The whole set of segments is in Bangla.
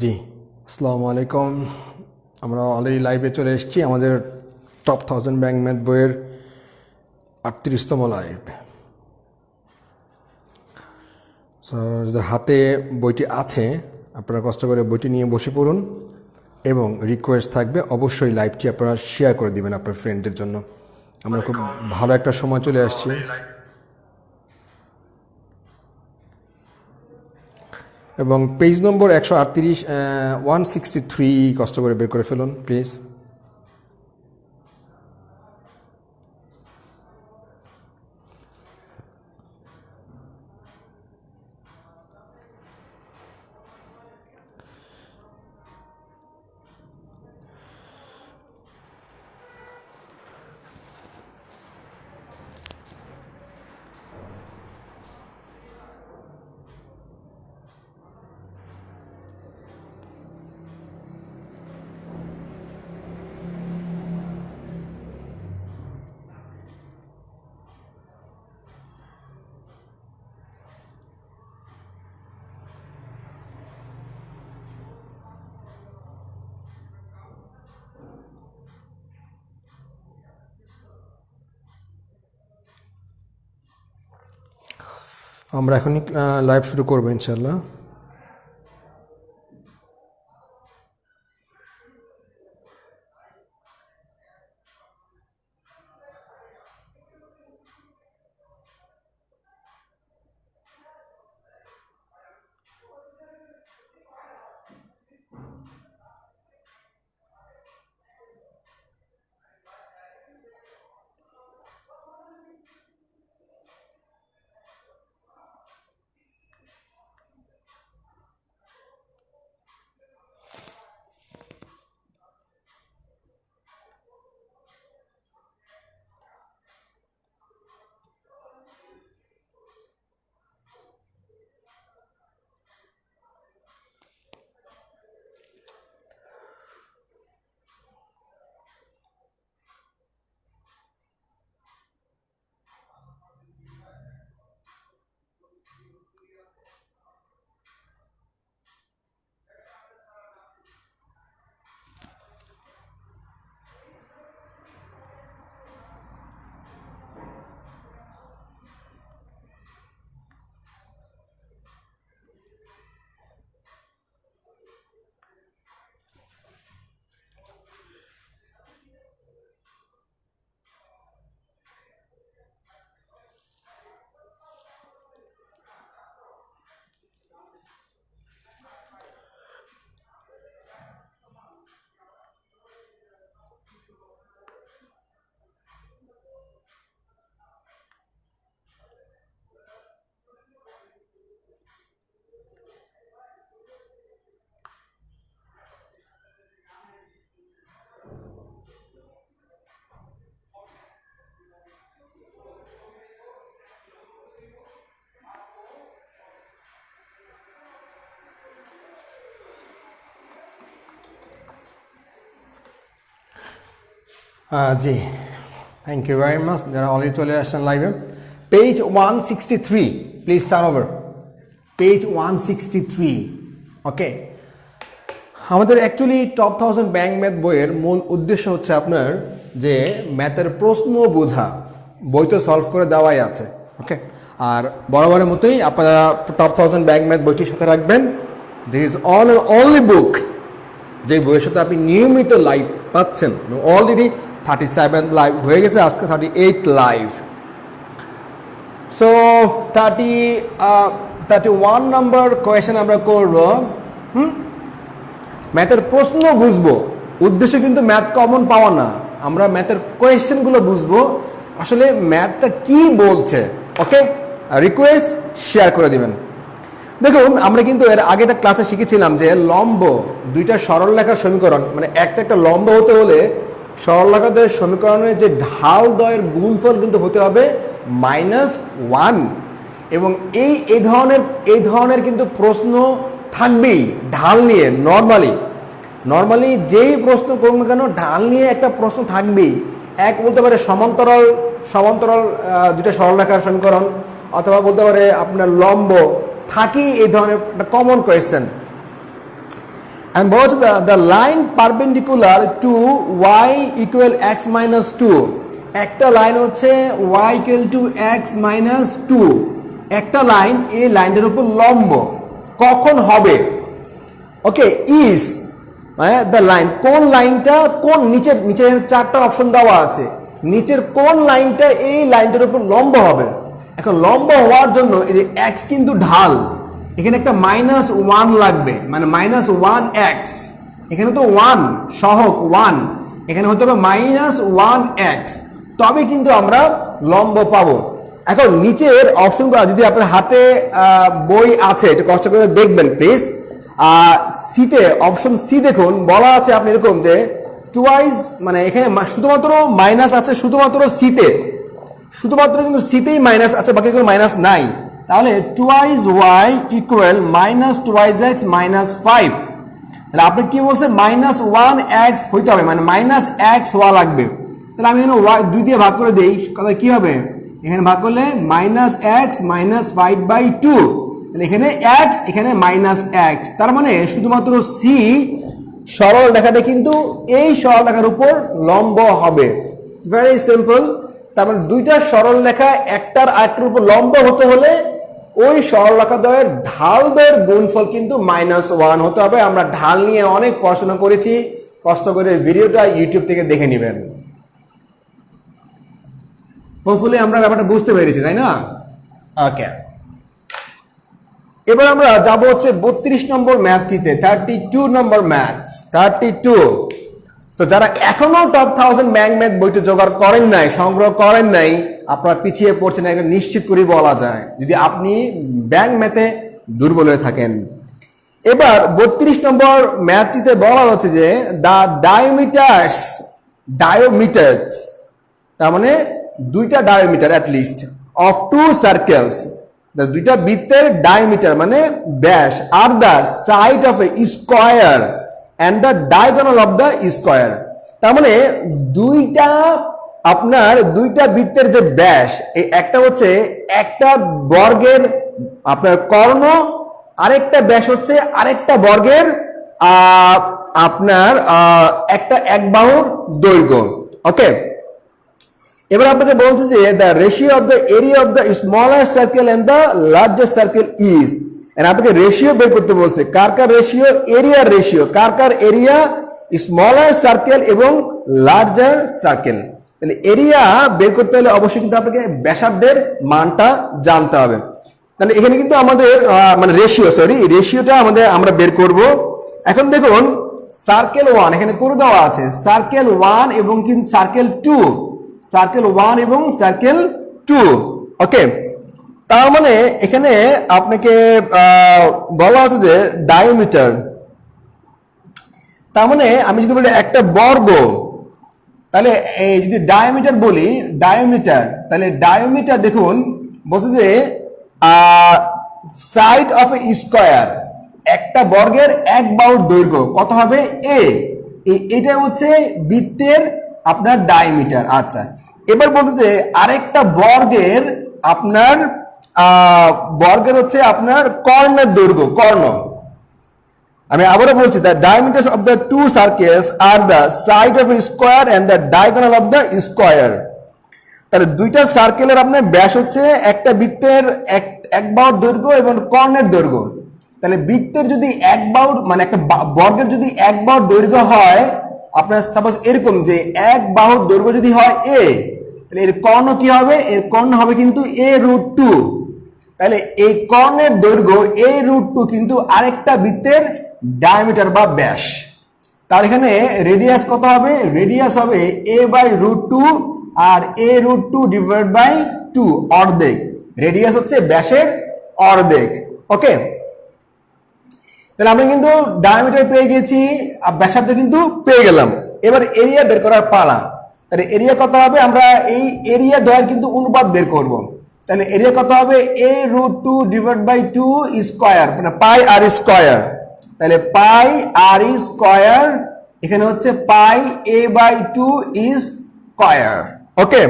জি, আসসালামু আলাইকুম। আমরা অলরেডি লাইভে চলে এসেছি আমাদের টপ 1000 ব্যাংক ম্যাথ বইয়ের 38তম লাইভ। সো যাদের হাতে বইটি আছে আপনারা কষ্ট করে বইটি নিয়ে বসে পড়ুন এবং রিকোয়েস্ট থাকবে অবশ্যই লাইভটি আপনারা শেয়ার করে দিবেন আপনার ফ্রেন্ডদের জন্য। আমরা খুব ভালো একটা সময় চলে আসছি। এবং পেজ নম্বর 138 163 কষ্ট করে বের করে ফেলুন প্লিজ। আমরা এখনই লাইভ শুরু করবো ইনশাল্লাহ। জি, থ্যাংক ইউ ভেরি মাচ যারা অলরেডি চলে আসছেন লাইভে। Page 163 please turn over. Page 163। ওকে, আমাদের অ্যাকচুয়ালি টপ 1000 ব্যাংক ম্যাথ বইয়ের মূল উদ্দেশ্য হচ্ছে আপনার যে ম্যাথের প্রশ্ন বোঝা। বই তো সলভ করে দেওয়াই আছে। ওকে, আর বরাবরের মতোই আপনারা টপ 1000 ব্যাংক ম্যাথ বইটির সাথে রাখবেন। This is all and only বুক যে বইয়ের সাথে আপনি নিয়মিত লাইভ পাচ্ছেন। অলরেডি 37 লাইভ হয়ে গেছে, আজকে 38 লাইভ। সো 31 নম্বর কোয়েশ্চেন আমরা করব। ম্যাথের প্রশ্ন বুঝবো, উদ্দেশ্য কিন্তু ম্যাথ কমন পাওয়া না, আমরা ম্যাথের কোয়েশ্চেনগুলো বুঝবো আসলে ম্যাথটা কি বলছে। ওকে, রিকোয়েস্ট শেয়ার করে দিবেন। দেখুন, আমরা কিন্তু এর আগেটা ক্লাসে শিখেছিলাম যে লম্ব দুইটা সরলরেখার সমীকরণ, মানে একটা লম্ব হতে হলে সরলরেখাদের সমীকরণের যে ঢাল দ্বয়ের গুণফল কিন্তু হতে হবে -1। এবং এই ধরনের কিন্তু প্রশ্ন থাকবেই ঢাল নিয়ে। নর্মালি যেই প্রশ্ন করুন না কেন ঢাল নিয়ে একটা প্রশ্ন থাকবেই। এক বলতে পারে সমান্তরাল দুইটা সরলরেখার সমীকরণ, অথবা বলতে পারে আপনার লম্ব, থাকি এই ধরনের একটা কমন কোয়েশ্চেন। and বলা হচ্ছে the line perpendicular to y equal x minus 2 একটা লাইন হচ্ছে y equal to x minus 2 একটা লাইন এই লাইনের উপর লম্ব কখন হবে ওকে ইজ মানে দ্য লাইন কোন লাইনটা কোন নিচের চারটা অপশন দেওয়া আছে নিচের কোন লাইনটা এই লাইনটার উপর লম্ব হবে এখন লম্ব হওয়ার জন্য এই যে x কিন্তু ঢাল এখানে একটা -1 লাগবে মানে -1x এখানে তো 1 সহগ 1 এখানে হতে হবে -1x তবে কিন্তু আমরা লম্ব পাবো এখন নিচের অপশনগুলো যদি আপনার হাতে বই আছে একটু কষ্ট করে দেখবেন প্লিজ সিতে অপশন সি দেখুন বলা আছে আপনি এরকম যে টুয়াইজ মানে এখানে শুধুমাত্র মাইনাস আছে শুধুমাত্র সিতে শুধুমাত্র কিন্তু সিতেই মাইনাস আছে বাকি কোনো মাইনাস নাই তাহলে টুয়াইজ ওয়াই ইকুয়াল -2x -5 তাহলে আপনি কি বলছেন -1x হইতে হবে মানে -x হওয়া লাগবে তাহলে আমি এখানে y 2 দিয়ে ভাগ করে দেই কথা কি হবে এখানে ভাগ করলে -x -5/2 তাহলে এখানে x এখানে -x তার মানে শুধুমাত্র c সরল রেখাটা কিন্তু এই সরল রেখার উপর লম্ব হবে ভেরি সিম্পল তার মানে দুইটা সরল রেখা একটার আরেকটার উপর লম্ব হতে হলে ওই সরল রেখা দ্বয়ের ঢাল দ্বয়ের গুণফল কিন্তু -1 হতে হবে আমরা ঢাল নিয়ে অনেক পড়াশোনা করেছি কষ্ট করে ভিডিওটা ইউটিউব থেকে দেখে নেবেন হোপফুলি আমরা ব্যাপারটা বুঝতে পেরেছি তাই না ওকে এবার আমরা যাব হচ্ছে 32 নম্বর ম্যাথটিতে 32 নম্বর ম্যাথস 32 তো যারা এখনো টপ 1000 ব্যাংক ম্যাথ বইটা জোগাড় করেন নাই সংগ্রহ করেন নাই আপনারা পিছিয়ে পড়ছেন এটা নিশ্চিত করে বলা যায় যদি আপনি ব্যাংক ম্যাথে দুর্বল হয়ে থাকেন এবার 32 নম্বর ম্যাথটিতে বলা হচ্ছে যে দা ডায়োমিটার্স তার মানে দুইটা diameter at least of two circles দুইটা বৃত্তের ডায়ামিটার মানে ব্যাস আর the side of a square and the diagonal of the square তার মানে দুইটা বৃত্তের যে ব্যাস এই একটা হচ্ছে একটা বর্গের আপনার কর্ণ আরেকটা ব্যাস হচ্ছে আরেকটা বর্গের আপনার একটা এক বাহুর দৈর্ঘ্য ওকে এবার আপনাকে বলছে যে the ratio of the area of the smaller circle and the larger circle is and আপনাকে রেশিও বের করতে বলছে কার রেশিও এরিয়ার রেশিও কার এরিয়া স্মলার সার্কেল এবং লার্জার সার্কেল তাহলে এরিয়া বের করতে হলে অবশ্যই কিন্তু আপনাকে ব্যাসার্ধের মানটা জানতে হবে তাহলে এখানে কিন্তু আমাদের মানে রেশিওটা আমরা বের করব এখন দেখুন সার্কেল 1 এখানে করে দেওয়া আছে সার্কেল 1 এবং কিন্তু সার্কেল 1 এবং সার্কেল 2 ওকে তার মানে এখানে আপনাকে বলা আছে যে ডায়ামিটার তার মানে আমি যদি বলি একটা বর্গ তাহলে এই যদি ডায়ামিটার বলি তাহলে ডায়ামিটার দেখুন বলছে যে সাইড অফ এ স্কয়ার একটা বর্গের এক বাহুর দৈর্ঘ্য কত হবে এটা হচ্ছে বৃত্তের আপনার ডায়ামিটার আচ্ছা এবার বলতে যে আরেকটা বর্গের আপনার হচ্ছে আপনার কর্ণের দৈর্ঘ্য কর্ণ আমি আবারও বলছি the diameters of the two circles আর the side of a square and the diagonal of the square তাহলে দুইটা সার্কেলের আপনার ব্যাস হচ্ছে একটা বৃত্তের এক বাহুর দৈর্ঘ্য এবং কর্ণের দৈর্ঘ্য তাহলে বৃত্তের যদি এক বাহুর মানে একটা বর্গের যদি এক বাহুর দৈর্ঘ্য হয় আপনার সাপোজ এরকম যে এক বাহুর দৈর্ঘ্য যদি হয় তাহলে এর কর্ণ কি হবে এর কর্ণ হবে কিন্তু a√2 তাহলে এই কর্ণের দৈর্ঘ্য a√2 কিন্তু আরেকটা বৃত্তের ডায়ামিটার বা ব্যাস তার এখানে রেডিয়াস কত হবে রেডিয়াস হবে a/√2 R a√2 divide by 2 অর্ধেক রেডিয়াস হচ্ছে ব্যাসের অর্ধেক ওকে তাহলে আমরা কিন্তু ডায়ামিটার পেয়ে গেছি আর ব্যাসার্ধ কিন্তু পেয়ে গেলাম এবার এরিয়া বের করার পালা তাহলে এরিয়া কত হবে আমরা এই এরিয়া দ্বয়ের কিন্তু অনুপাত বের করব তাহলে এরিয়া কত হবে a√2 ডিভাইড বাই 2 স্কয়ার মানে পাই আর স্কয়ার তাহলে পাই আর স্কয়ার এখানে হচ্ছে পাই a/2 স্কয়ার ওকে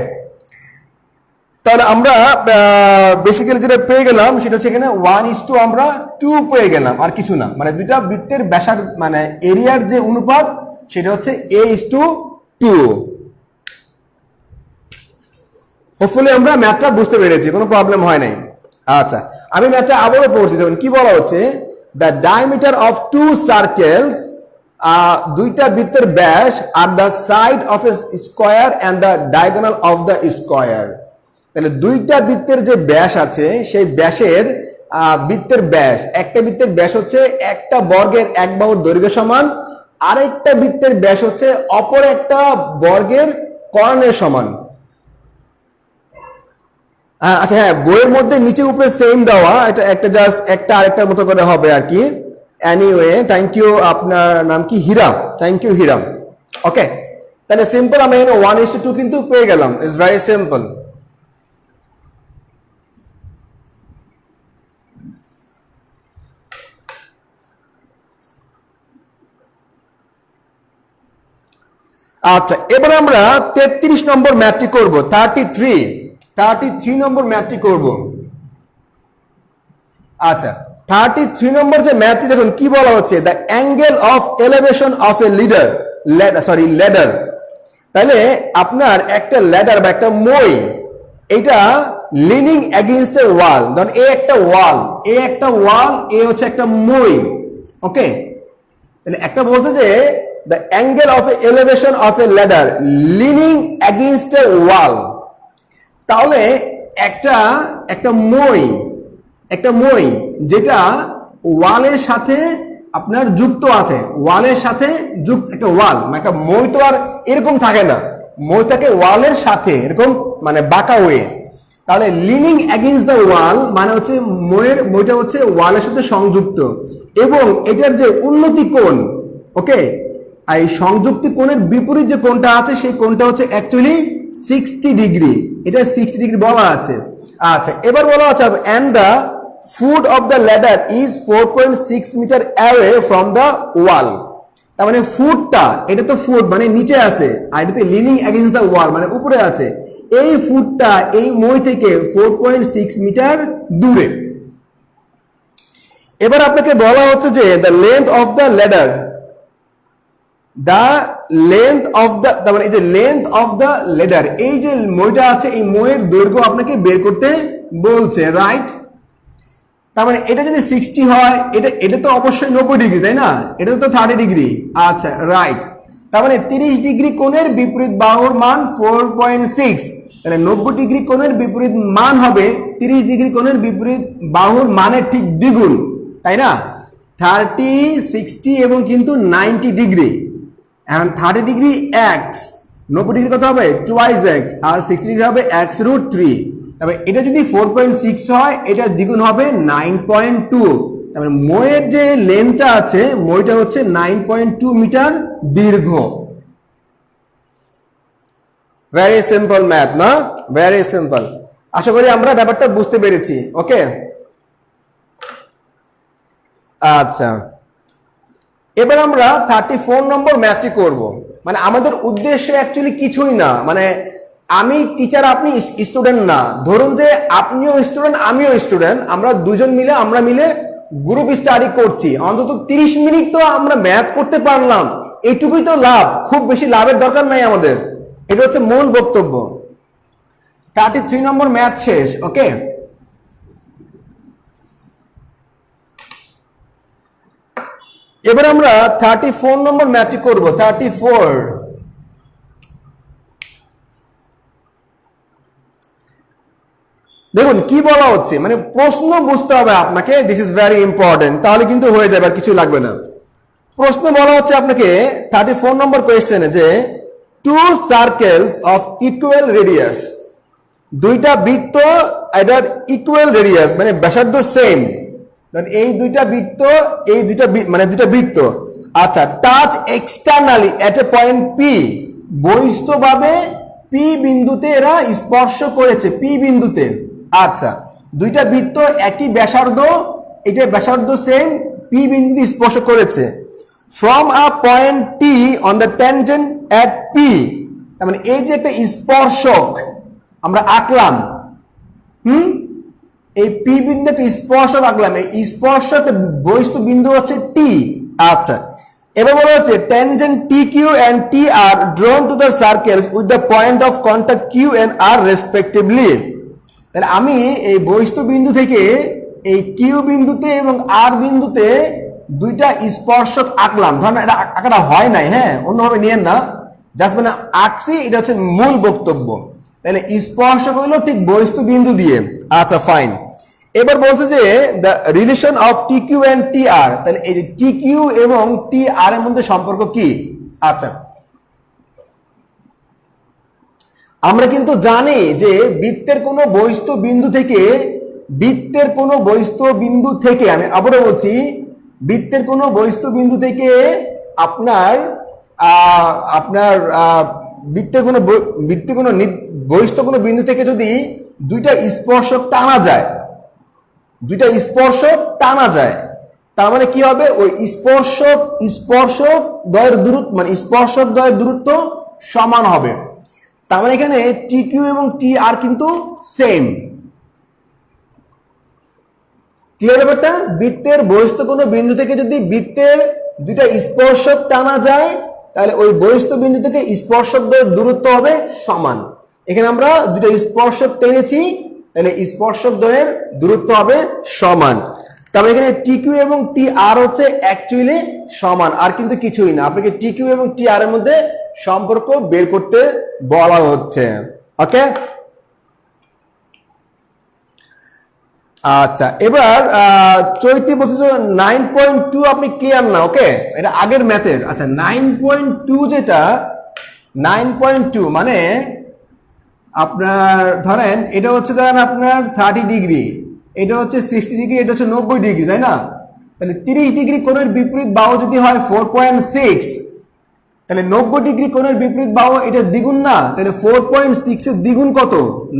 তাহলে আমরা বেসিক্যালি যেটা পেয়ে গেলাম সেটা হচ্ছে এখানে 1:2 আমরা 2 পেয়ে গেলাম, আর কিছু না। মানে দুইটা বৃত্তের ব্যাসার্ধ মানে এরিয়ার যে অনুপাত সেটা হচ্ছে A:2। হোপফুলি আমরা ম্যাথটা বুঝতে পেরেছি, কোনো প্রবলেম হয় নাই। আচ্ছা, আমি ম্যাথটা আবারও পড়ছি। দেখুন কি বলা হচ্ছে, the diameter of two circles, দুইটা বৃত্তের ব্যাস, আর the side of a square and the diagonal of the square. তাহলে দুইটা বৃত্তের যে ব্যাস আছে সেই ব্যাসের বৃত্তের ব্যাস, একটা বৃত্তের ব্যাস হচ্ছে একটা বর্গের এক বাহুর দৈর্ঘ্য সমান, আরেকটা বৃত্তের ব্যাস হচ্ছে অপর একটা বর্গের কর্ণের সমান। আচ্ছা হ্যাঁ, বইয়ের মধ্যে নিচে উপরে সেম দেওয়া, এটা একটা জাস্ট একটা আরেকটার মতো করে হবে আর কি। Anyway, thank you. আপনার নাম কি? Hiram. Thank you Hiram. Okay, তাহলে সিম্পল আমরা এখানে 1:2 কিন্তু পেয়ে গেলাম। It's very simple. আচ্ছা, এবার আমরা 33 নম্বর ম্যাথটি করব। 33 নম্বর ম্যাথটি করব। আচ্ছা, 33 নম্বর যে ম্যাথটি দেখুন কি বলা হচ্ছে, the angle of elevation of A ladder. তাহলে আপনার একটা ল্যাডার বা একটা মই, এটা লিনিং এগেইনস্ট এ ওয়াল। ধরুন এ একটা ওয়াল, এ হচ্ছে একটা মই। ওকে, তাহলে একটা বলছে যে the angle of elevation of a ladder leaning against a wall। তাহলে একটা মই যেটা ওয়ালের সাথে আপনার যুক্ত আছে, ওয়ালের সাথে যুক্ত একটা ওয়াল, মানে একটা মই তো আর এরকম থাকে না, মই থাকে ওয়ালের সাথে এরকম মানে বাঁকা ওয়ে। তাহলে লিনিং এগেইনস্ট দ্য ওয়াল মানে হচ্ছে মইটা হচ্ছে ওয়ালের সাথে সংযুক্ত, এবং এটার যে উন্নতি কোণ, ওকে, এই সংযুক্তি কোণের বিপরীত যে কোণটা আছে সেই কোণটা হচ্ছে অ্যাকচুয়ালি 60 ডিগ্রি। এটা 60 ডিগ্রি বলা আছে। আচ্ছা, এবার বলা আছে and the foot of the ladder is 4.6 metre away from the wall। তার মানে ফুটটা, এটা তো ফুট মানে নিচে আছে, আর এটাতে লিনিং এগেইনস্ট দ্য ওয়াল মানে উপরে আছে। এই ফুটটা এই মই থেকে 4.6 মিটার দূরে। এবার আপনাকে বলা হচ্ছে যে the length of the ladder, তার মানে এই যে লেন্থ অফ দ্য লেডার, এই যে মইটা আছে এই মইয়ের দৈর্ঘ্য আপনাকে বের করতে বলছে, রাইট? তার মানে এটা যদি 60 হয়, এটা তো অবশ্যই 90 ডিগ্রি, তাই না? এটা তো 30 ডিগ্রি। আচ্ছা, রাইট। তার মানে 30 ডিগ্রি কোণের বিপরীত বাহুর মান 4.6। তাহলে 90 ডিগ্রি কোণের বিপরীত মান হবে 30 ডিগ্রি কোণের বিপরীত বাহুর মানের ঠিক দ্বিগুণ, তাই না? 30, 60 এবং কিন্তু 90 ডিগ্রি। এখন 30 ডিগ্রি এক্স, 90 ডিগ্রি কত হবে? 2x, আর 60 ডিগ্রি হবে x√3। তবে এটা যদি 4.6 হয়, এটা দ্বিগুণ হবে 9.2। তারপরে মইয়ের যে লেন্থটা আছে, মইটা হচ্ছে 9.2 মিটার দীর্ঘ। ভেরি সিম্পল ম্যাথ না? Very simple. আশা করি আমরা ব্যাপারটা বুঝতে পেরেছি। ওকে, আচ্ছা, এবার আমরা 34 নম্বর ম্যাথটি করব। মানে আমাদের উদ্দেশ্য অ্যাকচুয়ালি কিছুই না, মানে আমি টিচার, আপনি স্টুডেন্ট না। ধরুন যে আপনিও স্টুডেন্ট, আমিও স্টুডেন্ট, আমরা দুজন মিলে গ্রুপ স্টাডি করছি, অন্তত 30 মিনিট তো আমরা ম্যাথ করতে পারলাম, এইটুকুই তো লাভ। খুব বেশি লাভের দরকার নাই আমাদের, এটা হচ্ছে মূল বক্তব্য। 33 নম্বর ম্যাথ শেষ। ওকে, এবার আমরা 34 নম্বর ম্যাথটি করব। 34। দেখুন কি বলা হচ্ছে, মানে প্রশ্ন বুঝতে হবে আপনাকে, দিস ইজ ভেরি ইম্পর্টেন্ট, তাহলে কিন্তু হয়ে যাবে, আর কিছু লাগবে না। প্রশ্ন বলা হচ্ছে আপনাকে 34 নম্বর কোয়েশ্চেনে যে two circles of equal radius, দুইটা বৃত্ত এটার ইকুয়াল রেডিয়াস মানে ব্যাসার্ধ সেম, এই দুইটা বৃত্ত, এই দুইটা বৃত্ত, আচ্ছা, টাচ এক্সটার্নালি এট এ পয়েন্ট পি, বহিস্থভাবে পি বিন্দুতে এরা স্পর্শ করেছে, পি বিন্দুতে। আচ্ছা, দুইটা বৃত্ত একই ব্যাসার্ধ, এটা ব্যাসার্ধ সেম, পি বিন্দুতে স্পর্শ করেছে। From a point T on the tangent at P, তার মানে এই যে একটা স্পর্শক আমরা আঁকলাম, এই পি বিন্দু একটা স্পর্শক আঁকলাম, এই স্পর্শক বহিস্থ বিন্দু হচ্ছে টি। আচ্ছা, এবার বলা হচ্ছে tangent TQ and TR drawn to the circles with the point of contact Q and R respectively। তাহলে আমি এই বহিস্থ বিন্দু থেকে এই কিউ বিন্দুতে এবং আর বিন্দুতে দুইটা স্পর্শক আঁকলাম। ধরেন এটা আঁকাটা হয় নাই, হ্যাঁ, অন্যভাবে নিয়েন না, জাস্ট মানে আঁকছি, এটা হচ্ছে মূল বক্তব্য। তাহলে স্পর্শক হইলো ঠিক বহিস্থ বিন্দু দিয়ে। আচ্ছা ফাইন, এবার বলছে যে the relation of T Q and T R. তাহলে এই যে টি কিউ এবং টি আর এর মধ্যে সম্পর্ক কি? আচ্ছা, আমরা কিন্তু জানি যে বৃত্তের কোনো বহিস্থ বিন্দু থেকে আমি আবারও বলছি, বৃত্তের কোনো বহিস্থ বিন্দু থেকে আপনার বৃত্তের কোনো বহিস্থ কোনো বিন্দু থেকে যদি দুইটা স্পর্শক টানা যায়, তার মানে কি হবে? ওই স্পর্শক দ্বয়ের দূরত্ব, মানে স্পর্শক দ্বয়ের দূরত্ব সমান হবে। তার মানে এখানে টি কিউ এবং টি আর কিন্তু সেম। ক্লিয়ার ব্যাপারটা? বৃত্তের বহিস্থ কোনো বিন্দু থেকে যদি বৃত্তের দুইটা স্পর্শক টানা যায়, তাহলে ওই বহিস্থ বিন্দু থেকে স্পর্শক দ্বয়ের দূরত্ব হবে সমান। এখানে আমরা দুইটা স্পর্শক টেনেছি, তাহলে স্পর্শক দ্বয়ের দূরত্ব হবে সমান। তবে এখানে টি কিউ এবং টি আর হচ্ছে অ্যাকচুয়ালি সমান, আর কিন্তু কিছুই না। আপনাকে টি কিউ এবং টি আর এর মধ্যে সম্পর্ক বের করতে বলা হচ্ছে। ওকে, আচ্ছা, এবার চৈতি বলছে 9.2 আপনি ক্লিয়ার না? ওকে, এটা আগের ম্যাথের। আচ্ছা, 9.2 যেটা 9.2 মানে আপনার ধরেন এটা হচ্ছে ধরেন আপনার 30 ডিগ্রি, এটা হচ্ছে 60 ডিগ্রি, এটা হচ্ছে 90 ডিগ্রি, তাই না? তাহলে 30 ডিগ্রি কোণের বিপরীত বাহু যদি হয় 4.6, তাহলে 90 ডিগ্রি কোণের বিপরীত বাহু এটা দ্বিগুণ না? তাহলে 4.6 এর দ্বিগুণ কত?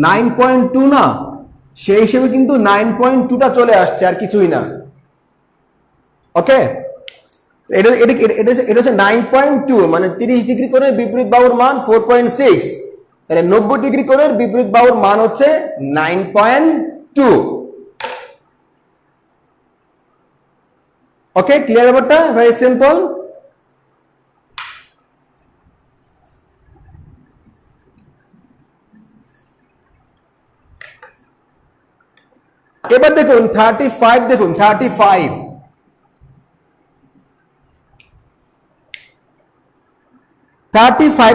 9.2 না? সেই হিসেবে কিন্তু 9.2টা চলে আসছে, আর কিছুই না। ওকে, এটা হচ্ছে 9.2, মানে 30 ডিগ্রি কোণের বিপরীত বাহুর মান 4.6, তাহলে 90 ডিগ্রি কোণের বিপরীত বাহুর মান হচ্ছে 9.2। ওকে, ক্লিয়ার ব্যাপারটা? Very simple. এবার দেখুন 35, দেখুন 35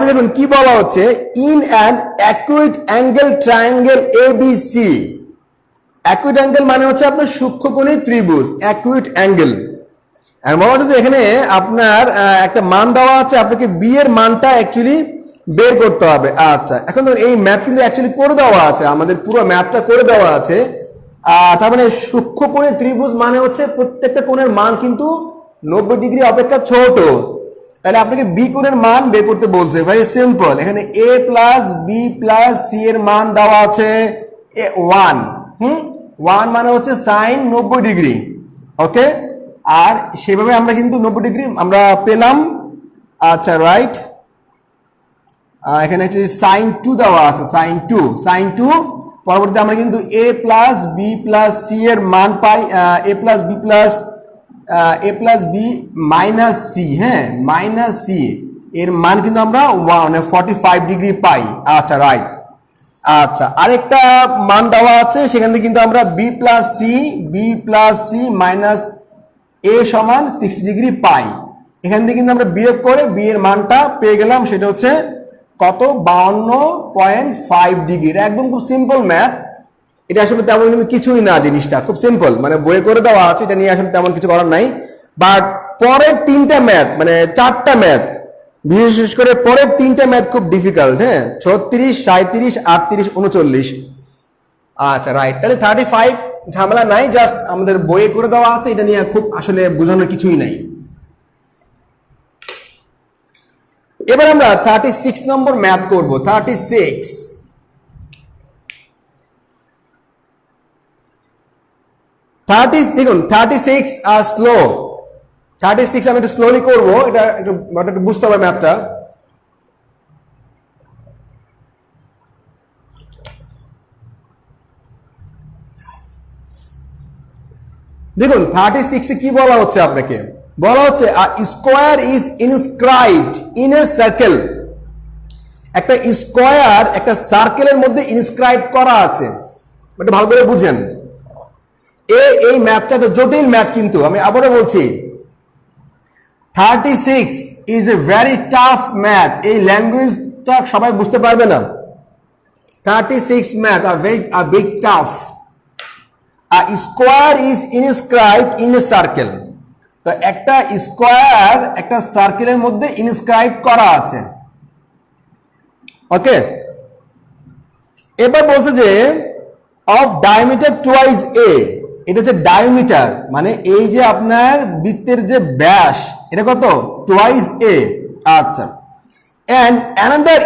দেখুন কি বলা হচ্ছে, in an acute angle triangle ABC. Acute angle মানে হচ্ছে আপনার সূক্ষ্মকোণী ত্রিভুজ, অ্যাকুইট অ্যাঙ্গেল। আর বলা হচ্ছে যে এখানে আপনার একটা মান দেওয়া আছে, আপনাকে বি এর মানটা অ্যাকচুয়ালি বের করতে হবে। আচ্ছা, এখন ধরুন এই ম্যাথ কিন্তু অ্যাকচুয়ালি করে দেওয়া আছে, আমাদের পুরো ম্যাথটা করে দেওয়া আছে। তার মানে সূক্ষ্মকোণী ত্রিভুজ মানে হচ্ছে প্রত্যেকটা কোণের মান কিন্তু 90 ডিগ্রি অপেক্ষা ছোট। তাহলে আপনাকে বি কোণের মান বের করতে বলছে। ভেরি সিম্পল, এখানে এ প্লাস বি প্লাস সি এর মান দেওয়া আছে 1। 1 মানে হচ্ছে সাইন 90 ডিগ্রি। ওকে, আর সেভাবে আমরা কিন্তু 90 ডিগ্রি আমরা পেলাম। আচ্ছা রাইট, এখানে হচ্ছে সাইন 2 দেওয়া আছে, সাইন 2। পরবর্তীতে আমরা কিন্তু এ প্লাস বি প্লাস সি এর মান পাই, এ প্লাস বি মাইনাস সি, হ্যাঁ, মাইনাস সি এর মান কিন্তু আমরা 45 ডিগ্রি পাই। আচ্ছা রাইট। আচ্ছা, আরেকটা মান দেওয়া আছে, সেখান থেকে কিন্তু আমরা বি প্লাস সি মাইনাস এ সমান 60 ডিগ্রি পাই। এখান থেকে কিন্তু আমরা বিয়োগ করে বি এর মানটা পেয়ে গেলাম, সেটা হচ্ছে কত? 52.5 ডিগ্রি। একদম খুব সিম্পল ম্যাথ, এটা আসলে তেমন কিন্তু কিছুই না, জিনিসটা খুব সিম্পল, মানে বইয়ে করে দেওয়া আছে, এটা নিয়ে আসলে তেমন কিছু করার নাই। বাট পরের 3টা ম্যাথ, মানে 4টা ম্যাথ, বিশেষ করে পরের 3টা ম্যাথ খুব ডিফিকাল্ট। হ্যাঁ, 36, 37, 38, 39। আচ্ছা রাইট, তাহলে 35 ঝামেলা নাই, জাস্ট আমাদের বইয়ে করে দেওয়া আছে, এটা নিয়ে খুব আসলে বোঝানোর কিছুই নাই। এবার আমরা 36 নম্বর ম্যাথ করব। 36 দেখুন 36 স্লো। 36 আমি একটু স্লোলি করবো, এটা একটু বুঝতে হবে ম্যাথটা। দেখুন 36 এ কি বলা হচ্ছে আপনাকে, বলা হচ্ছে square is inscribed in a circle. একটা স্কোয়ার একটা সার্কেলের মধ্যে ইনস্ক্রাইব করা আছে। এটা ভালো করে বুঝেন, এই ম্যাথটা একটা জটিল ম্যাথ, কিন্তু আমি আবারও বলছি 36 is a very tough math. এই ল্যাঙ্গুয়েজটা সবাই বুঝতে পারবে না। 36 math are big tough. A square is inscribed in a circle. তো একটা স্কোয়ার একটা সার্কেলের মধ্যে ইনস্ক্রাইব করা আছে। ওকে, এবার বলছে যে অফ ডায়ামিটার টুয়াইস এ, এটা হচ্ছে ডায়ামিটার মানে এই যে আপনার বৃত্তের যে ব্যাস, এটা কত? টুয়াইস এ। আচ্ছা, and another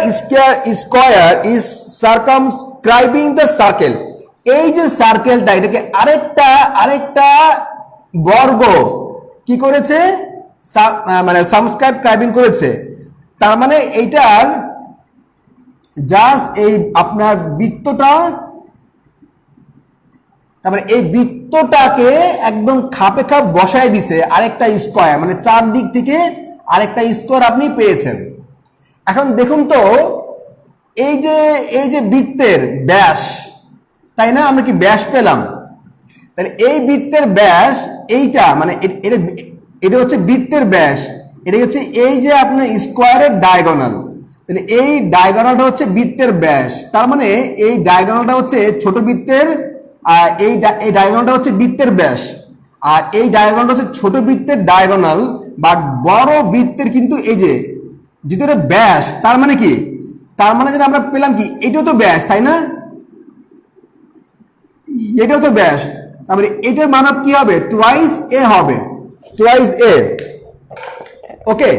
square is circumscribing the circle. এই যে সার্কেলটা, এটাকে আরেকটা বর্গ কি করেছে? মানে সাবস্ক্রাইবিং করেছে। তার মানে এইটার জাস্ট এই আপনার বৃত্তটা, তার মানে এই বৃত্তটাকে একদম খাপে খাপ বসায় দিছে আরেকটা স্কোয়ার, মানে চারদিক থেকে আরেকটা স্কোয়ার আপনি পেয়েছেন। এখন দেখুন তো, এই যে বৃত্তের ব্যাস, তাই না? আমরা কি ব্যাস পেলাম? তাহলে এই বৃত্তের ব্যাস এইটা, মানে এটা হচ্ছে বৃত্তের ব্যাস, এটা হচ্ছে এই যে আপনার স্কোয়ারের ডায়াগোনাল। তাহলে এই ডায়াগোনালটা হচ্ছে বৃত্তের ব্যাস, তার মানে এই ডায়াগোনালটা হচ্ছে ছোট বৃত্তের, এই ডায়াগোনালটা হচ্ছে বৃত্তের ব্যাস, আর এই ডায়াগোনালটা হচ্ছে ছোট বৃত্তের ডায়াগোনাল বা বড় বৃত্তের কিন্তু এই যে যেটা ব্যাস। তার মানে কি? তার মানে যেটা আমরা পেলাম কি, এটাও তো ব্যাস, তাই না? এটাও তো ব্যাস, তারপরে এটার মান কি হবে? টুয়াইস এ হবে, টুয়াইস এ। ওকে,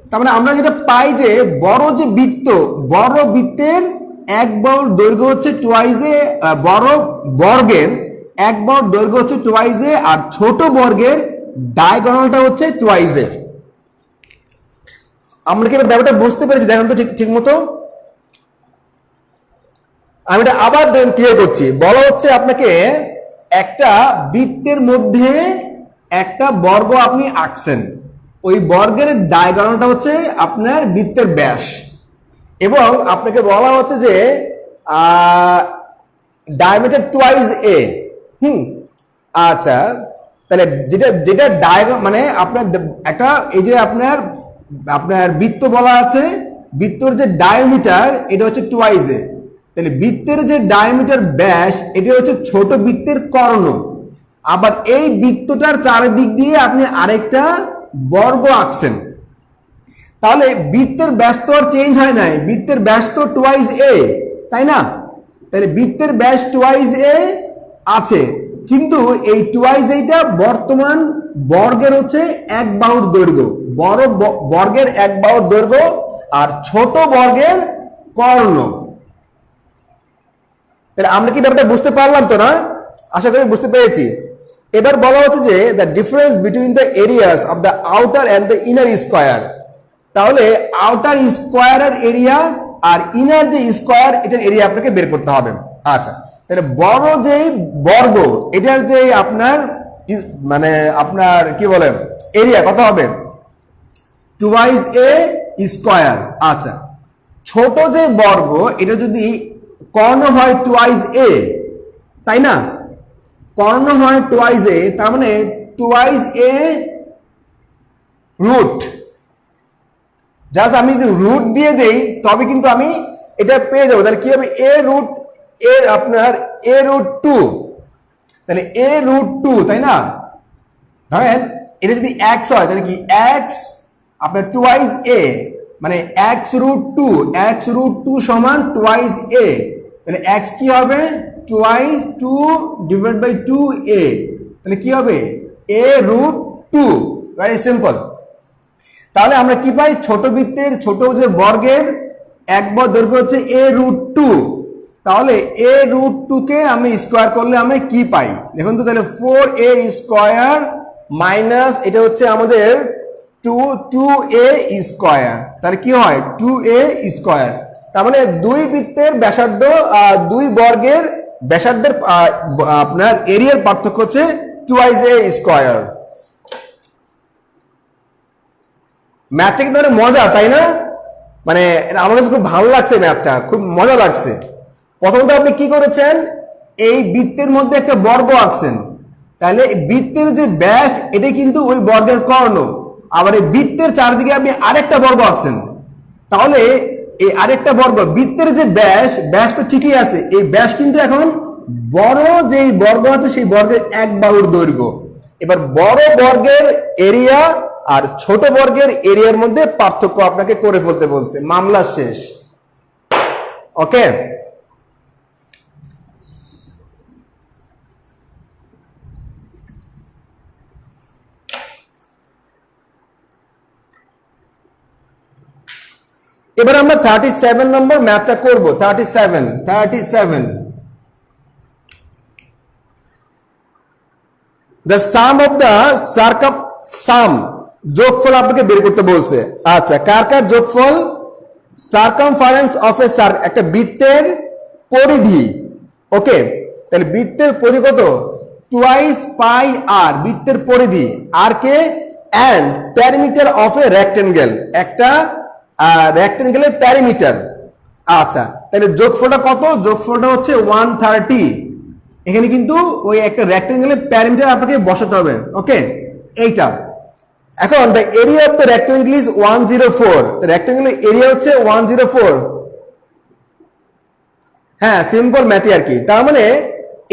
তার মানে আমরা যেটা পাই যে বড় যে বৃত্ত, বড় বৃত্তের এক বাহুর দৈর্ঘ্য হচ্ছে টুয়াইস এ, বড় বর্গের এক বাহুর দৈর্ঘ্য হচ্ছে টুয়াইস এ, আর ছোট বর্গের ডায়াগোনালটা হচ্ছে টুয়াইস এ। আমরা কি ব্যাপারটা বুঝতে পেরেছি? দেখেন তো ঠিক মতো। আমি এটা আবার ক্লিয়ার করছি। বলা হচ্ছে আপনাকে একটা বৃত্তের মধ্যে একটা বর্গ আপনি আঁকছেন, ওই বর্গের ডায়াগোনালটা হচ্ছে আপনার বৃত্তের ব্যাস, এবং আপনাকে বলা হচ্ছে যে ডায়ামিটার টুয়াইস এ। আচ্ছা, তাহলে যেটা ডায়াগোনাল মানে আপনার একটা এই যে আপনার বৃত্ত বলা আছে, বৃত্তর যে ডায়ামিটার এটা হচ্ছে টুয়াইস এ। তাহলে বৃত্তের যে ডায়ামিটার ব্যাস এটা হচ্ছে ছোট বৃত্তের কর্ণ। আবার এই বৃত্তটার চারিদিক দিয়ে আপনি আরেকটা বর্গ আঁকছেন, তাহলে বৃত্তের ব্যাস তো আর চেঞ্জ হয় নাই, বৃত্তের ব্যাস তো টুয়াইস এ, তাই না? তাহলে বৃত্তের ব্যাস টুয়াইস এ আছে, কিন্তু এই টুয়াইস এইটা বর্তমান বর্গের হচ্ছে এক বাহুর দৈর্ঘ্য, বড় বর্গের এক বাহুর দৈর্ঘ্য আর ছোট বর্গের কর্ণ। তাহলে আমরা কি ব্যাপারটা বুঝতে পারলাম তো, না? আশা করি বুঝতে পেরেছি। এবার বলা হচ্ছে যে the difference between the areas of the outer and the inner square. তাহলে আউটার স্কোয়ারের এরিয়া আর ইনার যে স্কোয়ার, এটার এরিয়া আপনাকে বের করতে হবে। আচ্ছা, তাহলে বড় যেই বর্গ, এটার যে আপনার মানে আপনার কি বলে এরিয়া কত হবে? টুয়াইস এ স্কোয়ার। আচ্ছা, ছোট যে বর্গ, এটা যদি কর্ণ হয় টুয়াইস এ, তাই না? কর্ণ হয় টুয়াইস এ, তার মানে টুয়াইস এ রুট। জাস্ট আমি যদি রুট দিয়ে দেই তবে কিন্তু আমি এটা পেয়ে যাবো। তাহলে কি হবে? এ রুট এর আপনার এ রুট টু, তাহলে এ রুট টু, তাই না? ধরেন এটা যদি এক্স হয় তাহলে কি এক্স আপনার টুয়াইস এ, মানে x root two, x root two সমান টুয়াইস এ। তাহলে এক্স কি হবে? Twice two divide by two A, তাহলে কি হবে? A root two. Very simple. তাহলে আমরা কি পাই? ছোট বৃত্তের ছোট যে বর্গের এক বাহুর দৈর্ঘ্য হচ্ছে এ রুট টু, তাহলে এ রুট টু কে আমি স্কোয়ার করলে আমরা কি পাই দেখুন তো। তাহলে 4a স্কোয়ার মাইনাস এটা হচ্ছে আমাদের 2a স্কোয়ার, তাহলে কি হয়? 2a square. তার মানে দুই বৃত্তের ব্যাসার্ধ, দুই বর্গের ব্যাসার্ধের আপনার এরিয়ার পার্থক্য হচ্ছে টুয়াইস এ স্কোয়ার। ম্যাথটা কিন্তু অনেক মজা, তাই না? মানে আমার কাছে খুব ভালো লাগছে, ম্যাথটা খুব মজা লাগছে। প্রথমত আপনি কি করেছেন, এই বৃত্তের মধ্যে একটা বর্গ আঁকছেন, তাহলে বৃত্তের যে ব্যাস এটা কিন্তু ওই বর্গের কর্ণ, আবার এই বৃত্তের চারদিকে আপনি আরেকটা বর্গ আঁকছেন, তাহলে এই আরেকটা বর্গ বৃত্তের যে ব্যাস তো ঠিকই আছে, এই ব্যাস কিন্তু এখন বড় যে বর্গ আছে সেই বর্গের এক বাহুর দৈর্ঘ্য। এবার বড় বর্গের এরিয়া আর ছোট বর্গের এরিয়ার মধ্যে পার্থক্য আপনাকে করে ফেলতে বলছে, মামলা শেষ। ওকে, এবার আমরা 37 নম্বর ম্যাথটা করব। 37 the sum of the sum যোগফল আপনাকে বের করতে বলছে। আচ্ছা, কার কার যোগফল? সার্কামফারেন্স অফ এ সার্কেল, একটা বৃত্তের পরিধি। ওকে, তাহলে বৃত্তের পরিধি কত? টুয়াইস পাই আর, বৃত্তের পরিধি আর কে, and parameter of a rectangle, একটা রেক্টেঙ্গেলের প্যারামিটার। আচ্ছা, তাহলে যোগফলটা কত? যোগফলটা হচ্ছে 130। এখানে কিন্তু ওই একটা রেক্টেঙ্গেলের প্যারামিটার আপনাকে বসাতে হবে। ওকে, এইটা। এখন the area of the rectangle is 104, রেক্টেঙ্গেলের এরিয়া হচ্ছে 104। হ্যাঁ, সিম্পল ম্যাথই আর কি। তার মানে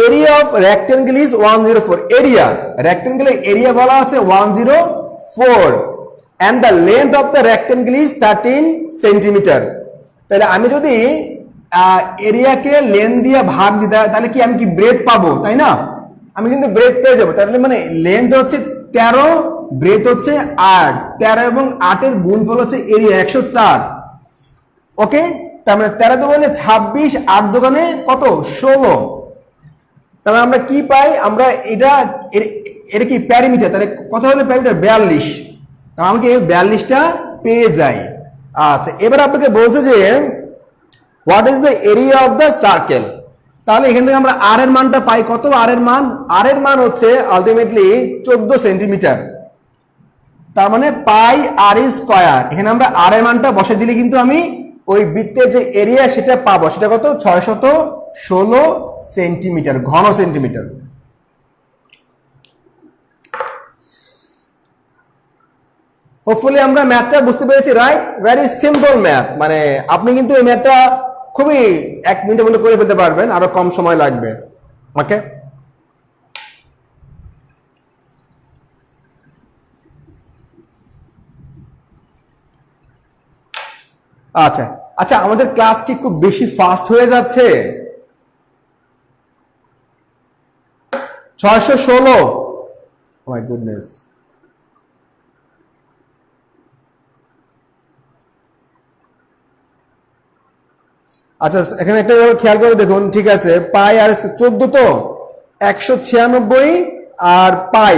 area of rectangle is 104, area রেক্টেঙ্গেলের এরিয়া বলা আছে 104, and the length of the rectangle is 13 centimetre. তাহলে আমি যদি এরিয়াকে লেন্থ দিয়ে ভাগ দিই তাহলে কি আমি কি ব্রেথ পাবো, তাই না? আমি কিন্তু ব্রেথ পেয়ে যাবো। তাহলে মানে লেন্থ হচ্ছে 13, ব্রেথ হচ্ছে 8, 13 এবং 8 এর গুণফল হচ্ছে এরিয়া 104। ওকে, তার মানে 13 দোকানে 26, 8 দোকানে কত? 16। তাহলে আমরা কি পাই? আমরা এটা কি প্যারামিটার, তাহলে কত হলো প্যারামিটার? 42। আমাকে 42টা পেয়ে যাই। আচ্ছা, এবার আপনাকে বলছে যে what is the area of the circle. তাহলে এখান থেকে আমরা আর এর মানটা পাই কত? আর এর মান হচ্ছে আলটিমেটলি 14 সেন্টিমিটার। তার মানে পাই আর স্কয়ার। এখানে আমরা আর এর মানটা বসে দিলে কিন্তু আমি ওই বৃত্তের যে এরিয়া সেটা পাবো, সেটা কত? 616 সেন্টিমিটার, ঘন সেন্টিমিটার। হোপফুলি আমরা ম্যাথটা বুঝতে পেরেছি, রাইট? ভেরি সিম্পল ম্যাথ, মানে আপনি কিন্তু এই ম্যাথটা খুবই 1 মিনিটের মধ্যে করে ফেলতে পারবেন, আরো কম সময় লাগবে। ওকে, আচ্ছা আচ্ছা, আমাদের ক্লাস কি খুব বেশি ফাস্ট হয়ে যাচ্ছে? 616, মাই গুডনেস। আচ্ছা, এখানে একটা খেয়াল করে দেখুন, ঠিক আছে, পাই আর 14 তো 196 আর পাই,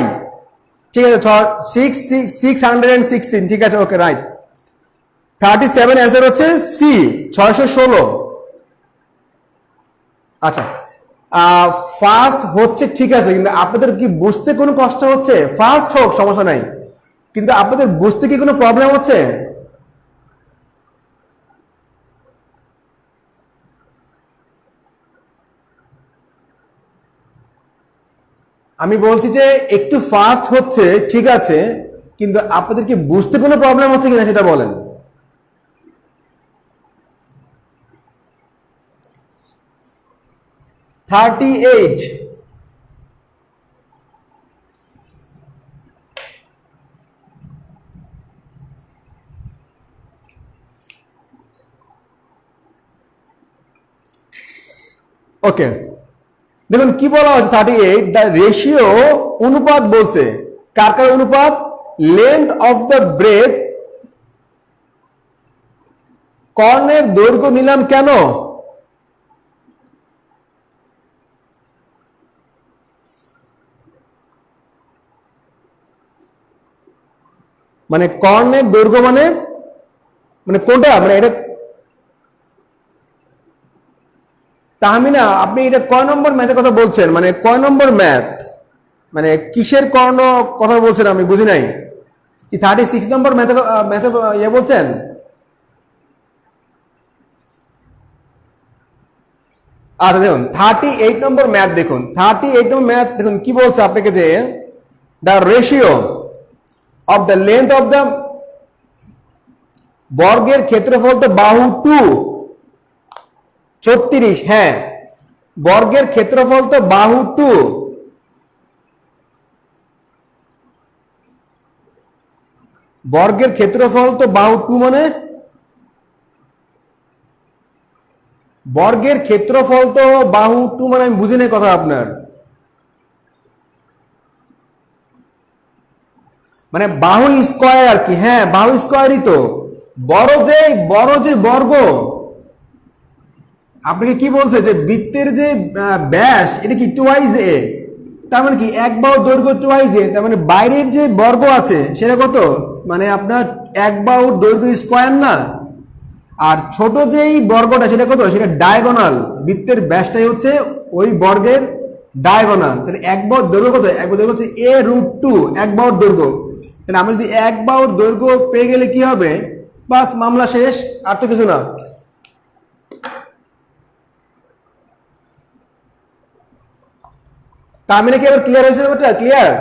ঠিক আছে, 616, ঠিক আছে, ওকে, রাইট। 37 অ্যান্সার হচ্ছে সি, 616। আচ্ছা, ফাস্ট হচ্ছে ঠিক আছে, কিন্তু আপনাদের কি বুঝতে কোনো কষ্ট হচ্ছে? ফাস্ট হোক, সমস্যা নাই, কিন্তু আপনাদের বুঝতে কি কোনো প্রবলেম হচ্ছে? আমি বলছি যে একটু ফাস্ট হচ্ছে ঠিক আছে, কিন্তু আপনাদের কি বুঝতে কোনো প্রবলেম হচ্ছে কিনা সেটা বলেন। $38, ওকে, দেখুন কি বলা হচ্ছে 38, দ্য রেশিও, অনুপাত বলছে, কার কার অনুপাত? লেন্থ অফ দ্য ব্রেথ, কর্ণের দৈর্ঘ্য নিলাম কেন? মানে কর্ণের দৈর্ঘ্য মানে মানে কোনটা, মানে এটা তাহমিনা, আপনি এটা কয় নম্বর ম্যাথের কথা বলছেন? মানে কয় নম্বর ম্যাথ? মানে কিসের কর্ণ কথা বলছেন আমি বুঝি নাই। কি 36 নম্বর ম্যাথে ম্যাথে ইয়ে বলছেন? আচ্ছা দেখুন 38 নম্বর ম্যাথ দেখুন, 38 নম্বর ম্যাথ দেখুন কি বলছে আপনাকে যে the ratio of the length of the বর্গের ক্ষেত্রফল তো বাহু 2 36, হ্যাঁ বর্গের ক্ষেত্রফল তো বাহু 2, বর্গের ক্ষেত্রফল তো বাহু 2 মানে বর্গের ক্ষেত্রফল তো বাহু 2 মানে আমি বুঝি নাই কথা আপনার। মানে বাহু স্কয়ার আর কি, হ্যাঁ বাহু স্কয়ারই তো। বড় যে বর্গ, আপনাকে কি বলছে যে বৃত্তের যে ব্যাস এটা কি টুয়াইজ এ, তার মানে কি এক বাহু দৈর্ঘ্য টুয়াইজ এ, তার মানে বাইরের যে বর্গ আছে সেটা কত, মানে আপনার এক বাহু দৈর্ঘ্য স্কয়ার না। আর ছোট যেই বর্গটা সেটা কত, সেটা ডায়াগোনাল, বৃত্তের ব্যাসটাই হচ্ছে ওই বর্গের ডায়াগোনাল। তাহলে এক বাহুর দৈর্ঘ্য কত, এক বাহুর দৈর্ঘ্য হচ্ছে a√2, এক বাহুর দৈর্ঘ্য। তাহলে আমরা যদি এক বাহুর দৈর্ঘ্য পেয়ে গেলে কি হবে, বাস মামলা শেষ, আর তো কিছু না। তার মানে কি আবার ক্লিয়ার হয়েছে ব্যাপারটা, ক্লিয়ার?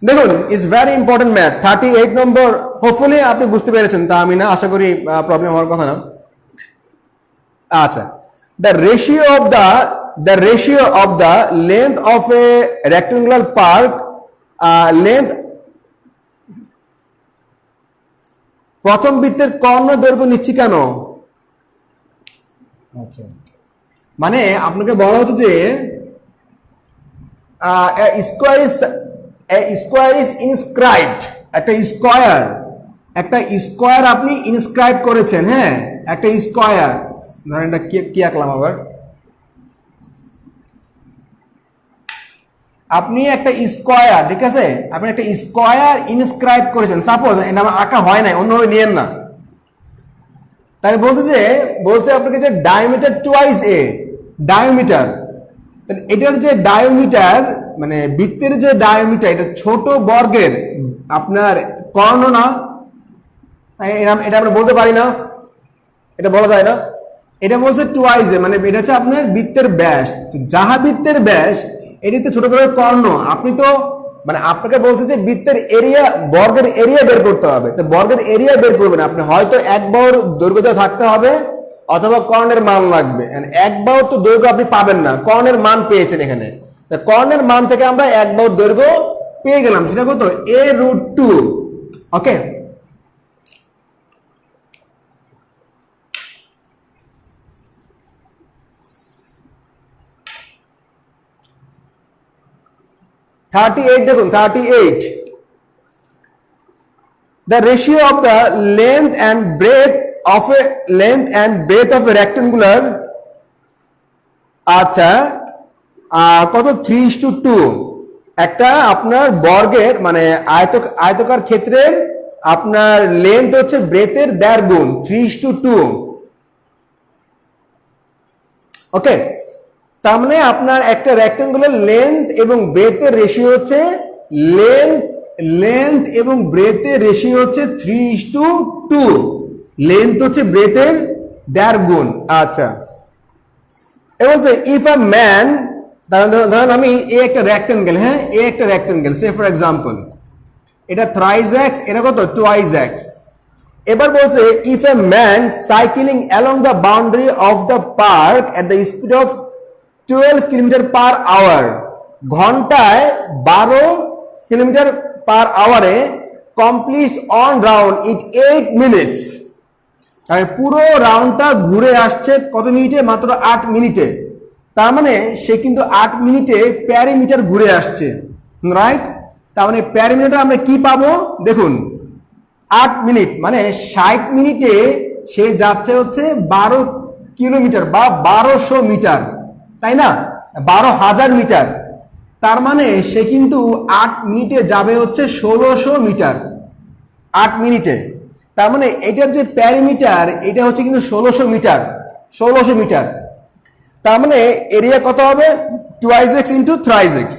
দেখুন is very important math 38 number, hopefully আপনি বুঝতে পেরেছেন, তা আমি না আশা করি প্রবলেম হওয়ার কথা না। আচ্ছা, the ratio of the length of a rectangular park length, প্রথম বৃত্তের কর্ণ দৈর্ঘ্য নিচ্ছি কেন? আচ্ছা, মানে আপনাকে বলা হচ্ছে যে স্কোয়ার ইজ ইনস্ক্রাইবড, একটা স্কোয়ার আপনি ইনস্ক্রাইব করেছেন, হ্যাঁ একটা স্কোয়ার, ধরেন এটা কি আঁকলাম আবার, আপনি একটা স্কোয়ার, ঠিক আছে আপনি একটা স্কোয়ার ইনস্ক্রাইব করেছেন, সাপোজ এটা আমার আঁকা হয় নাই, অন্যভাবে নিয়েন না। তাই বলছে আপনাকে যে ডায়ামিটার টুয়াইস এ, ডায়ামিটার, তাহলে এটার যে ডায়ামিটার মানে বৃত্তের যে ডায়ামিটার, এটা ছোট বর্গের আপনার কর্ণ না, তাই এটা আমরা বলতে পারি না, এটা বলা যায় না। এটা বলছে টুয়াইস এ, মানে এটা হচ্ছে আপনার বৃত্তের ব্যাস, যাহা বৃত্তের ব্যাস এটিতে ছোট করে কর্ণ। আপনি তো মানে আপনাকে বলছে যে বৃত্তের এরিয়া, বর্গের এরিয়া বের করতে হবে, তো বর্গের এরিয়া বের করবেন আপনি, হয়তো এক বাহুর দৈর্ঘ্য থাকতে হবে অথবা কর্ণের মান লাগবে। এক বাহুর তো দৈর্ঘ্য আপনি পাবেন না, কর্ণের মান পেয়েছেন এখানে, কর্ণের মান থেকে আমরা এক বাহুর দৈর্ঘ্য পেয়ে গেলাম, সেটা কত a√2, ওকে। দেখুন 38, the ratio of the length and breadth of a rectangular, আচ্ছা কত 3:2, একটা আপনার বর্গের মানে আয়তকার ক্ষেত্রের আপনার লেন্থ হচ্ছে ব্রেথের 1.5 গুণ, 3:2, ওকে। তার মানে আপনার একটা রেক্ট্যাঙ্গুলার লেন্থ এবং ব্রেথের রেশিও হচ্ছে লেন্থ এবং ব্রেথের রেশিও হচ্ছে 3:2, লেন্থ হচ্ছে ব্রেথের 1.5 গুণ। আচ্ছা, এবার বলছে ইফ আ ম্যান, ধরেন আমি এ একটা রেক্ট্যাঙ্গেল, হ্যাঁ এ একটা রেক্ট্যাঙ্গেল, সে ফর এক্সাম্পল এটা থ্রাইস এক্স, এটা কত টুয়াইস এক্স। এবার বলছে if a man cycling along the boundary of the park at the speed of 12 kilometre per hour, ঘন্টায় 12 কিলোমিটার পার আওয়ারে, complete one round in 8 minutes, তাহলে পুরো রাউন্ডটা ঘুরে আসছে কত মিনিটে, মাত্র 8 মিনিটে। তার মানে সে কিন্তু 8 মিনিটে প্যারিমিটার ঘুরে আসছে, রাইট। তার মানে প্যারিমিটার আমরা কি পাবো দেখুন, 8 মিনিট মানে 60 মিনিটে সে যাচ্ছে হচ্ছে 12 কিলোমিটার বা 1200 মিটার, তাই না, 12,000 মিটার। তার মানে সে কিন্তু 8 মিনিটে যাবে হচ্ছে 1600 মিটার, 8 মিনিটে। তার মানে এটার যে প্যারিমিটার এটা হচ্ছে কিন্তু 1600 মিটার, 1600 মিটার। তার মানে এরিয়া কত হবে? Twice x into থ্রাইজ x.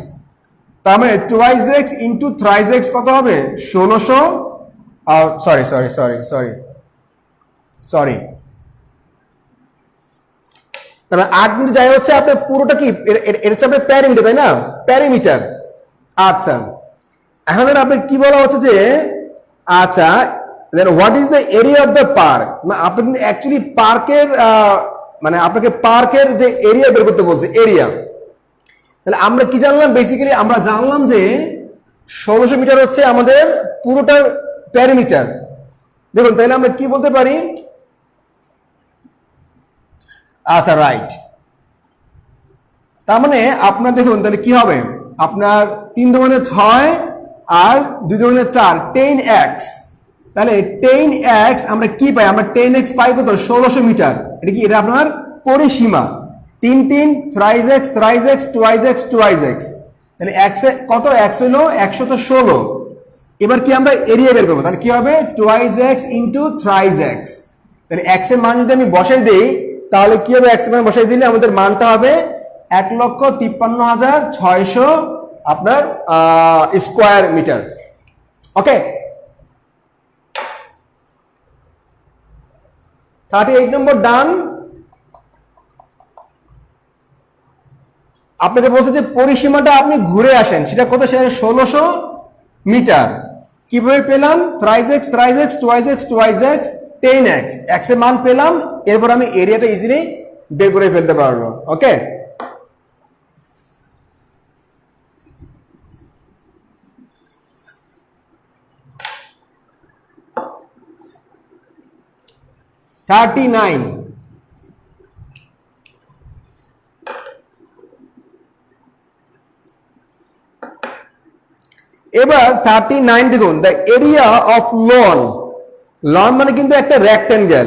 তার মানে টুয়াইজ এক্স ইন্টু থ্রাইজ এক্স কত হবে? 1600, sorry sorry sorry sorry sorry, তাহলে 8 মিটার যায় হচ্ছে আপনার পুরোটা কি এটা হচ্ছে আপনার প্যারিমিটার, তাই না? প্যারিমিটার। আচ্ছা, এখন আপনি কি বলা হচ্ছে যে আচ্ছা then what is the area of the park, আপনি কিন্তু অ্যাকচুয়ালি পার্কের মানে আপনাকে পার্কের যে এরিয়া বের করতে বলছে, এরিয়া। তাহলে আমরা কি জানলাম? বেসিক্যালি আমরা জানলাম যে 1600 মিটার হচ্ছে আমাদের পুরোটার প্যারিমিটার। দেখুন তাহলে আমরা কি বলতে পারি? আচ্ছা রাইট, তার মানে আপনার দেখুন তাহলে কি হবে, আপনার 3 দুগুণে 6 আর 2 দুগুণে 4, 10x। তাহলে 10x আমরা কি পাই? আমরা 10x পাই কত? 1600 মিটার। এটা কি? এটা আপনার পরিসীমা। 3 3 থ্রাইজ x থ্রাইজ x twice x twice x. তাহলে x কত? x হলো 116। এবার কি আমরা এরিয়া বের করবো, তাহলে কি হবে? Twice x into থ্রাইজ x. তাহলে x এর মান যদি আমি বসাই দিই তাহলে কি হবে? x এর মান বসাই দিলে আমাদের মানটা হবে 1,53,600 আপনার স্কোয়ার মিটার। ওকে, 38 নম্বর ডান। আপনাকে বলছে যে পরিসীমাটা আপনি ঘুরে আসেন, সেটা কত? সেটা 1600 মিটার। কিভাবে পেলাম? থ্রাইজ x থ্রাইজ x twice x twice x 10x, x এর মান পেলাম, এরপর আমি এরিয়াটা ইজিলি বের করে ফেলতে পারবো। ওকে, $39। এবার 39 দেখুন, the area of lawn. Lawn মানে কিন্তু একটা রেক্টেঙ্গেল,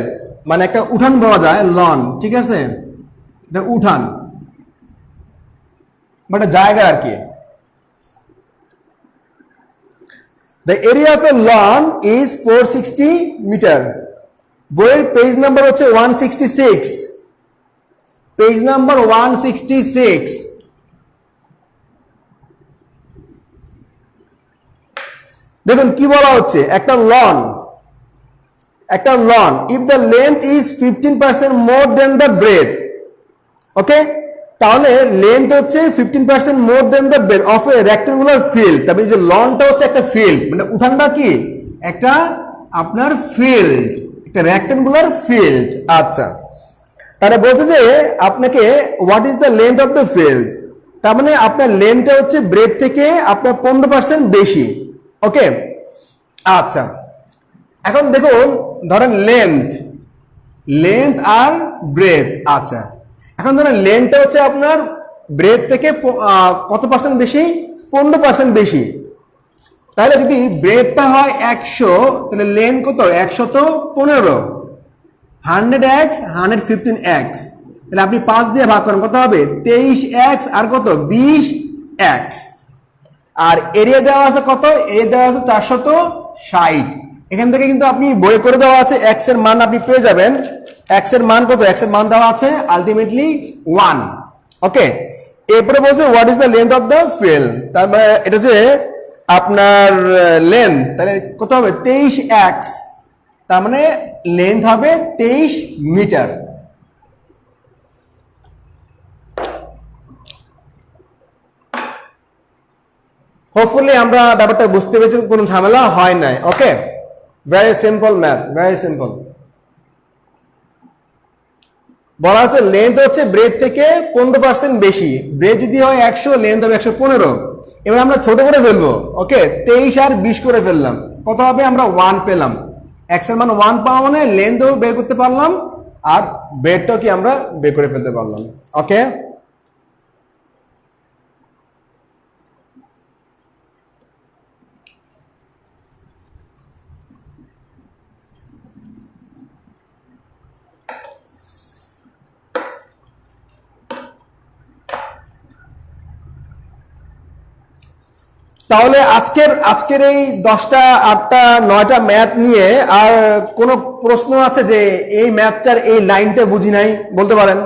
মানে একটা উঠান পাওয়া যায় লন, ঠিক আছে? উঠান বাট জায়গা আর কি। The area of a lawn is 460 metre. বইয়ের পেজ নাম্বার হচ্ছে 166, পেজ নাম্বার 166। দেখুন কি বলা হচ্ছে, একটা লন, একটা lawn if the length is 15% more than the breadth. Okay, তাহলে লেন্থ হচ্ছে 15% more than the breadth of a rectangular field. তারপরে যে লনটা হচ্ছে একটা ফিল্ড, মানে উঠানটা কি? একটা আপনার ফিল্ড, একটা রেক্টেঙ্গুলার ফিল্ড। আচ্ছা, তারা বলছে যে আপনাকে what is the length of the field, তার মানে আপনার লেন্থটা হচ্ছে ব্রেথ থেকে আপনার 15% বেশি। ওকে, আচ্ছা এখন দেখুন ধরেন লেন্থ, লেন্থ আর ব্রেথ। আচ্ছা, এখন ধরেন লেন্থটা হচ্ছে আপনার ব্রেথ থেকে কত পার্সেন্ট বেশি? 15% বেশি। তাহলে যদি ব্রেথটা হয় 100, তাহলে লেন্থ কত? 115। 100x 115x, তাহলে আপনি 5 দিয়ে ভাগ করেন, কত হবে? 23x আর কত? 20x। আর এরিয়া দেওয়া আছে কত? এরিয়া দেওয়া আছে 460। এখান থেকে কিন্তু আপনি বই করে দেওয়া আছে x এর মান আপনি পেয়ে যাবেন। x এর মান কত? x এর মান দেওয়া আছে আলটিমেটলি 1। ওকে, এরপরে বলছে what is the length of the field, তার মানে এটা যে আপনার লেন্থ, তাহলে কত হবে? 23x, তার মানে লেন্থ হবে 23 মিটার। হোপফুলি আমরা ব্যাপারটা বুঝতে পেরেছি, কোনো ঝামেলা হয় নাই। Okay, very simple math, very simple. বলা আছে লেন্থ হচ্ছে ব্রেথ থেকে 15% বেশি। ব্রেথ যদি হয় 100, লেন্থ হবে 115। এবার আমরা ছোট করে ফেলবো। ওকে, 23 আর 20 করে ফেললাম, কত হবে? আমরা 1 পেলাম। x এর মান 1 পাওয়া মানে লেন্থও বের করতে পারলাম আর ব্রেথটাও কি আমরা বের করে ফেলতে পারলাম। ওকে, তাহলে আজকের এই 10টা 8টা 9টা ম্যাথ নিয়ে আর কোনো প্রশ্ন আছে যে এই ম্যাথটার এই লাইনটা বুঝি নাই, বলতে পারেন?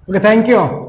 ওকে, থ্যাংক ইউ।